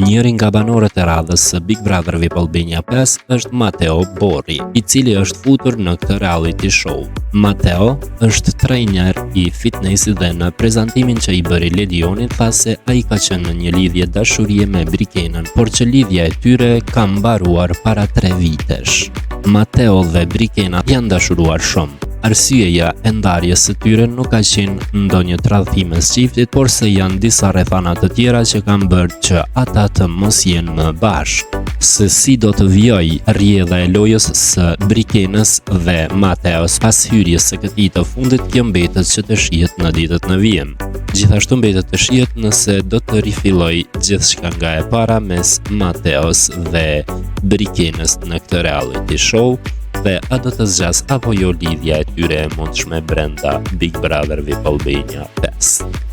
Njëri nga banorët e radhës së Big Brother VIP Albania 5 është Matteo Borri, I cili është futur në këtë reality show. Matteo është trajner I fitnessit dhe në prezantimin që I bëri Ledionit tha se ai ka qenë në një lidhje dashurie me Brikenën, por që lidhja e tyre ka mbaruar para 3 vitesh. Matteo dhe Brikena janë dashuruar shumë. Arsyeja e ndarjes së tyre nuk ka qenë ndonjë tradhtim së çiftit, por se janë disa rrethana të tjera që kanë bërë që ata të mos jenë më bashkë. Se si do të vijojë rrjedha e lojës së Brikenës dhe Mateos pas hyrjes së këtij të fundit, kjo mbetet që të shihet në ditët në vijim. Gjithashtu mbetet të shihet nëse do të rifillojë gjithçka nga e para mes Mateos dhe Brikenës në këtë reality show, dhe a do të zgjas apo jo lidhja e tyre e mundshme brenda Big Brother VIP Albania 5.